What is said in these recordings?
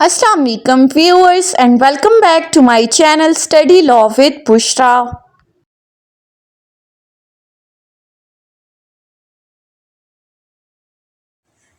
Assalamu alaikum viewers and welcome back to my channel Study Law with Bushra.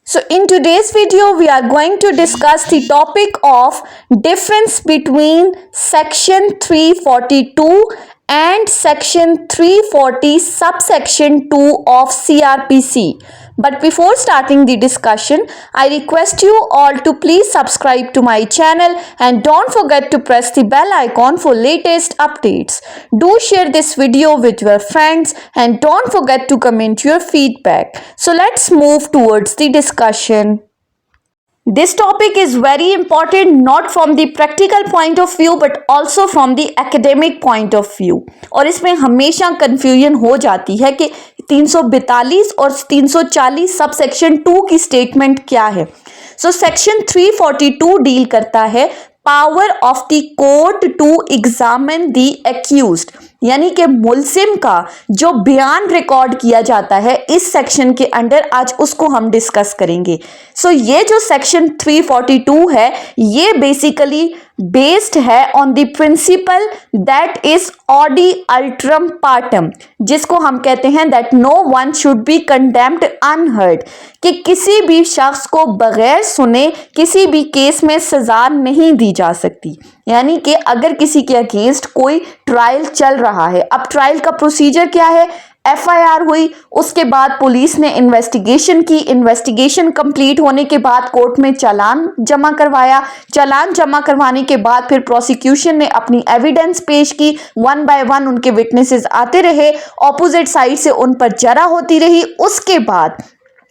So in today's video we are going to discuss the topic of difference between section 342 and section 340 subsection 2 of CRPC. But before starting the discussion, I request you all to please subscribe to my channel and don't forget to press the bell icon for latest updates. Do share this video with your friends and don't forget to comment your feedback. So let's move towards the discussion. This topic is very important not from the practical point of view but also from the academic point of view. और इसमें हमेशा confusion हो जाती है कि 342 और 340 sub section 2 की statement क्या है. सो सेक्शन 342 डील करता है power of the court to examine the accused, यानी कि मुलजिम का जो बयान रिकॉर्ड किया जाता है इस सेक्शन के अंडर, आज उसको हम डिस्कस करेंगे. सो ये जो सेक्शन 342 है ये बेसिकली बेस्ड है on the principle that is ऑडी अल्ट्रम पार्टम, जिसको हम कहते हैं that no one should be condemned unheard, कि किसी भी शख्स को बगैर सुने किसी भी केस में सजा नहीं दी जा सकती. यानी कि अगर किसी के अगेंस्ट कोई ट्रायल चल रहा है, अब ट्रायल का प्रोसीजर क्या है, एफआईआर हुई, उसके बाद पुलिस ने इन्वेस्टिगेशन की, इन्वेस्टिगेशन कंप्लीट होने के बाद कोर्ट में चालान जमा करवाया, चालान जमा करवाने के बाद फिर प्रोसिक्यूशन ने अपनी एविडेंस पेश की, वन बाय वन उनके विटनेसेस आते रहे, ऑपोजिट साइड से उन पर जरा होती रही, उसके बाद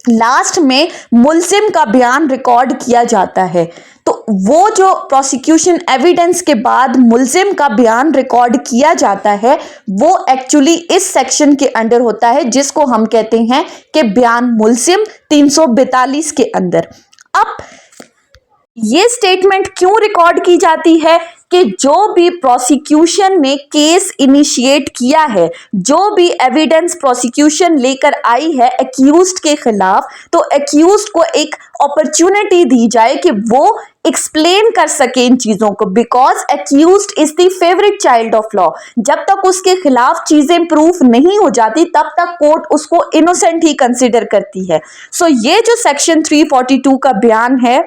लास्ट में मुलजिम का बयान रिकॉर्ड किया जाता है. तो वो जो प्रोसिक्यूशन एविडेंस के बाद मुलजिम का बयान रिकॉर्ड किया जाता है वो एक्चुअली इस सेक्शन के अंडर होता है, जिसको हम कहते हैं कि बयान मुलजिम 342 के अंदर. अब ये स्टेटमेंट क्यों रिकॉर्ड की जाती है कि जो भी प्रोसिक्यूशन ने केस इनिशिएट किया है, जो भी एविडेंस प्रोसिक्यूशन लेकर आई है एक्यूज्ड के खिलाफ, तो एक्यूज्ड को एक अपॉर्चुनिटी दी जाए कि वो एक्सप्लेन कर सके इन चीजों को, because accused is the favourite child of law. जब तक उसके खिलाफ चीजें प्रूफ नहीं हो जाती तब तक कोर्ट उसको इनोसेंट ही कंसिडर करती है. सो ये जो सेक्शन 342 का बयान है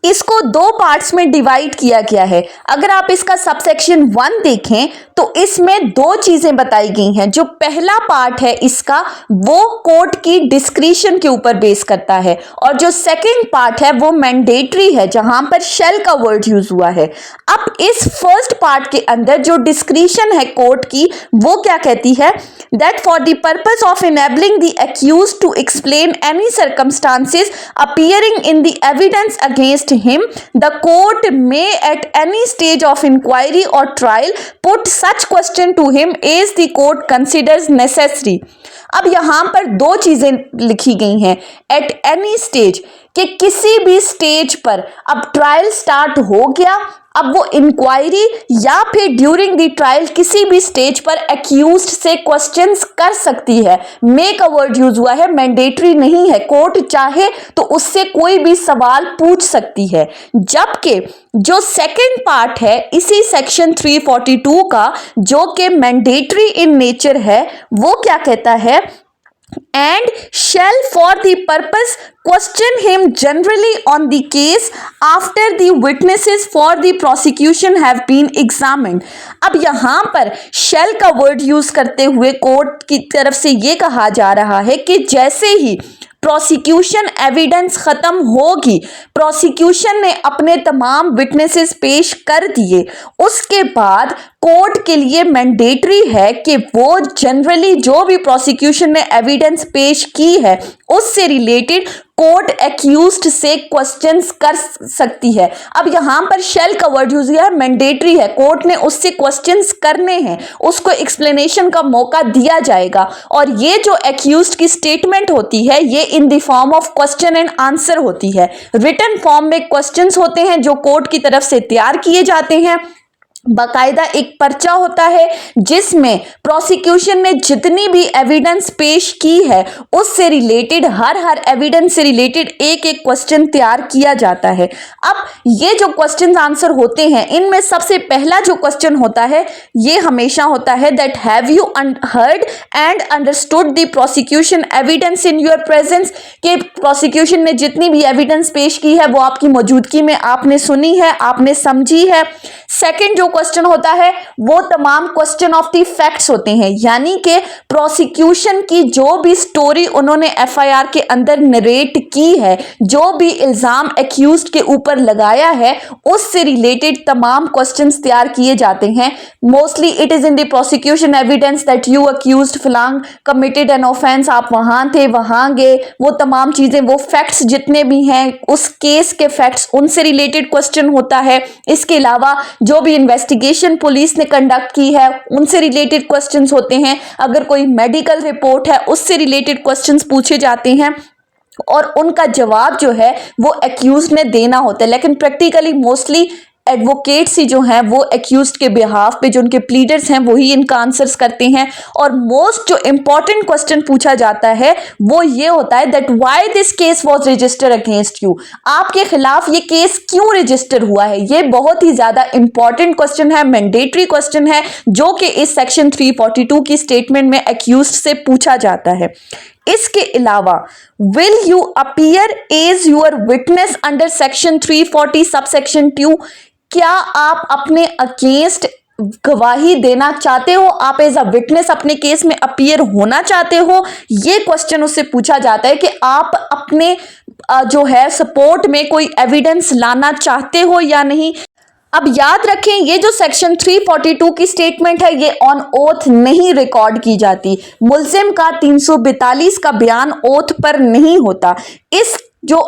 इसको दो पार्ट्स में डिवाइड किया गया है. अगर आप इसका सबसेक्शन 1 देखें तो इसमें दो चीजें बताई गई हैं. जो पहला पार्ट है इसका वो कोर्ट की डिस्क्रिशन के ऊपर बेस करता है, और जो सेकंड पार्ट है वो मैंडेटरी है जहां पर शेल का वर्ड यूज हुआ है. अब इस फर्स्ट पार्ट के अंदर जो डिस्क्रिशन है कोर्ट की वो क्या कहती है, that for the purpose of enabling the accused to explain any circumstances appearing in the evidence against him, the court may at any stage of inquiry or trial put such question to him as the court considers necessary. अब यहां पर दो चीजें लिखी गई हैं, at any stage, कि किसी भी स्टेज पर अब ट्रायल स्टार्ट हो गया, अब वो इंक्वायरी या फिर ड्यूरिंग द ट्रायल किसी भी स्टेज पर एक्यूज्ड से क्वेश्चंस कर सकती है. मेक अ वर्ड यूज हुआ है, मैंडेटरी नहीं है. कोर्ट चाहे तो उससे कोई भी सवाल पूछ सकती है. जबकि जो सेकंड पार्ट है इसी सेक्शन 342 का जो कि मैंडेटरी इन नेचर है, वो क्या कहता है, and shall for the purpose question him generally on the case after the witnesses for the prosecution have been examined. अब यहां पर shall का वर्ड यूज करते हुए कोर्ट की तरफ से ये कहा जा रहा है कि जैसे ही प्रोसिक्यूशन एविडेंस खत्म होगी, प्रोसिक्यूशन ने अपने तमाम विटनेसेस पेश कर दिए, उसके बाद कोर्ट के लिए मैंडेटरी है कि वो जनरली जो भी प्रोसिक्यूशन ने एविडेंस पेश की है उससे रिलेटेड कोर्ट एक्यूज्ड से क्वेश्चंस कर सकती है. अब यहां पर शेल का वर्ड यूज किया है, मैंडेटरी है, कोर्ट ने उससे क्वेश्चंस करने हैं, उसको एक्सप्लेनेशन का मौका दिया जाएगा. और ये जो एक्यूज्ड की स्टेटमेंट होती है ये in the form of question and answer होती है. रिटन फॉर्म में क्वेश्चंस होते हैं जो कोर्ट की तरफ से तैयार किए जाते हैं, बाकायदा एक पर्चा होता है जिसमें प्रोसिक्यूशन ने जितनी भी एविडेंस पेश की है उससे रिलेटेड हर एविडेंस से रिलेटेड एक एक क्वेश्चन तैयार किया जाता है। अब ये जो क्वेश्चन आंसर होते हैं इनमें सबसे पहला जो क्वेश्चन होता है ये हमेशा होता है that have you heard and understood the prosecution evidence in your presence, के प्रोसिक्यूशन ने जितनी भी एविडेंस पेश की है वो आपकी मौजूदगी में आपने सुनी है, आपने समझी है। सेकंड जो क्वेश्चन होता है वो तमाम क्वेश्चन ऑफ द फैक्ट्स होते हैं, यानी कि प्रोसिक्यूशन की जो भी स्टोरी उन्होंने एफआईआर के अंदर नरेट की है, जो भी इल्जाम एक्यूज्ड के ऊपर लगाया है उससे रिलेटेड तमाम क्वेश्चंस तैयार किए जाते हैं। Mostly it is in the prosecution evidence that you accused फलांग कमिटेड एन ऑफेंस, आप वहां थे, वहां गए, वो तमाम चीजें, वो फैक्ट्स जितने भी हैं उस केस के फैक्ट्स उनसे रिलेटेड क्वेश्चन होता है। इसके अलावा जो भी इन्वेस्टिगेशन पुलिस ने कंडक्ट की है उनसे रिलेटेड क्वेश्चंस होते हैं। अगर कोई मेडिकल रिपोर्ट है उससे रिलेटेड क्वेश्चंस पूछे जाते हैं और उनका जवाब जो है वो एक्यूज ने देना होता है। लेकिन प्रैक्टिकली मोस्टली एडवोकेट्स ही जो हैं वो एक्यूज्ड के बिहाफ पे, जो उनके प्लीडर्स हैं वही इनका आंसर्स करते हैं। और मोस्ट जो इंपॉर्टेंट क्वेश्चन पूछा जाता है वो ये होता है that why this case was registered against you, आपके खिलाफ ये केस क्यों रजिस्टर हुआ है। ये बहुत ही ज्यादा इंपॉर्टेंट क्वेश्चन है, मैंडेटरी क्वेश्चन है, जो कि इस सेक्शन 342 की स्टेटमेंट में एक्यूज्ड से पूछा जाता है। इसके अलावा will you appear as your witness under section 340 subsection 2, क्या आप अपने अगेंस्ट गवाही देना चाहते हो, आप एज अ विटनेस अपने केस में अपीयर होना चाहते हो। ये क्वेश्चन उससे पूछा जाता है कि आप अपने जो है सपोर्ट में कोई एविडेंस लाना चाहते हो या नहीं। अब याद रखें ये जो सेक्शन 342 की स्टेटमेंट है ये ऑन ओथ नहीं रिकॉर्ड की जाती। मुल्जिम का 342 का बयान ओथ पर नहीं होता। इस जो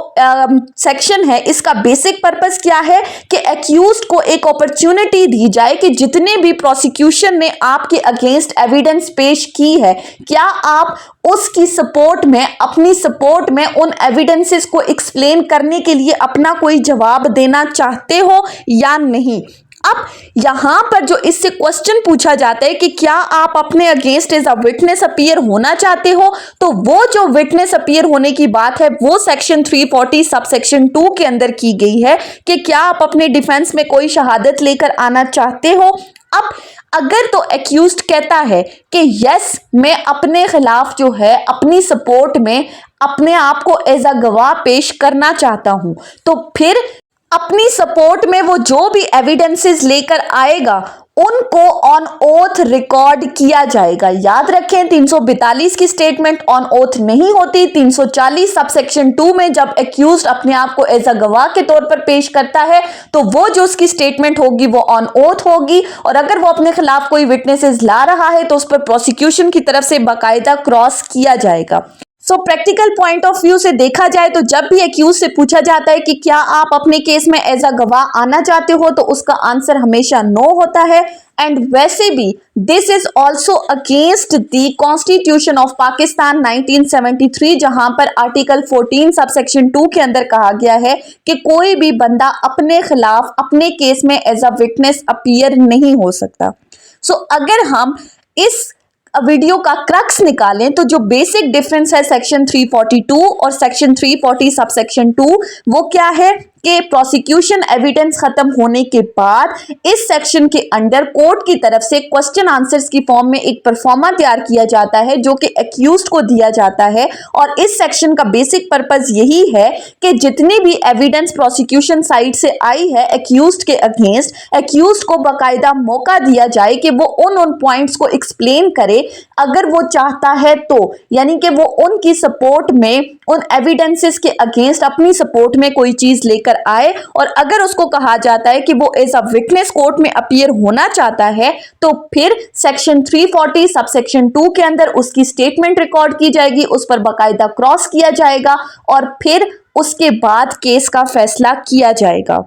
सेक्शन है इसका बेसिक पर्पस क्या है कि एक्यूज्ड को एक अपॉर्चुनिटी दी जाए कि जितने भी प्रोसिक्यूशन ने आपके अगेंस्ट एविडेंस पेश की है क्या आप उसकी सपोर्ट में, अपनी सपोर्ट में उन एविडेंसेस को एक्सप्लेन करने के लिए अपना कोई जवाब देना चाहते हो या नहीं। अब यहां पर जो इससे क्वेश्चन पूछा जाता है कि क्या आप अपने against as a witness appear होना चाहते हो, तो वो जो विटनेस अपीयर होने की बात है वो सेक्शन 340 सबसेक्शन 2 के अंदर की गई है कि क्या आप अपने डिफेंस में कोई शहादत लेकर आना चाहते हो। अब अगर तो एक्यूज्ड कहता है कि यस मैं अपने खिलाफ जो है अपनी सपोर्ट में अपने आप को एज अ गवाह पेश करना चाहता हूं, तो फिर अपनी सपोर्ट में वो जो भी एविडेंसेस लेकर आएगा उनको ऑन ओथ रिकॉर्ड किया जाएगा। याद रखें 342 की स्टेटमेंट ऑन ओथ नहीं होती। 340 सबसेक्शन 2 में जब एक्यूज्ड अपने आप को एज अ गवाह के तौर पर पेश करता है तो वो जो उसकी स्टेटमेंट होगी वो ऑन ओथ होगी, और अगर वो अपने खिलाफ कोई विटनेसेस ला रहा है तो उस पर प्रोसिक्यूशन की तरफ से बाकायदा क्रॉस किया जाएगा। सो प्रैक्टिकल पॉइंट ऑफ व्यू से देखा जाए तो जब भी एक्यूज से पूछा जाता है कि क्या आप अपने केस में एज अ गवाह आना चाहते हो तो उसका आंसर हमेशा नो होता है। एंड वैसे भी this is also against the constitution of Pakistan 1973, जहां पर आर्टिकल 14 सबसेक्शन 2 के अंदर कहा गया है कि कोई भी बंदा अपने खिलाफ अपने केस में एज अ विटनेस अपीयर नहीं हो सकता। सो अगर हम इस वीडियो का क्रक्स निकालें तो जो बेसिक डिफरेंस है सेक्शन 342 और सेक्शन 340 सबसेक्शन 2 वो क्या है कि प्रोसिक्यूशन एविडेंस खत्म होने के बाद इस सेक्शन के अंडर कोर्ट की तरफ से क्वेश्चन आंसर्स की फॉर्म में एक परफॉर्मा तैयार किया जाता है जो कि एक्यूज्ड को दिया जाता है। और इस सेक्शन का बेसिक पर्पस यही है कि जितनी भी एविडेंस प्रोसिक्यूशन साइड से आई है एक्यूज्ड के अगेंस्ट, एक्यूज्ड को बाकायदा मौका दिया जाए कि वो उन पॉइंट्स को एक्सप्लेन करे अगर वो चाहता है तो, यानी कि वो उनकी सपोर्ट में, उन एविडेंसेस के अगेंस्ट अपनी सपोर्ट में कोई चीज लेकर आए। और अगर उसको कहा जाता है कि वो एज अ विटनेस कोर्ट में अपीयर होना चाहता है तो फिर सेक्शन 340 सबसेक्शन 2 के अंदर उसकी स्टेटमेंट रिकॉर्ड की जाएगी, उस पर बाकायदा क्रॉस किया जाएगा और फिर उसके बाद केस का फैसला किया जाएगा।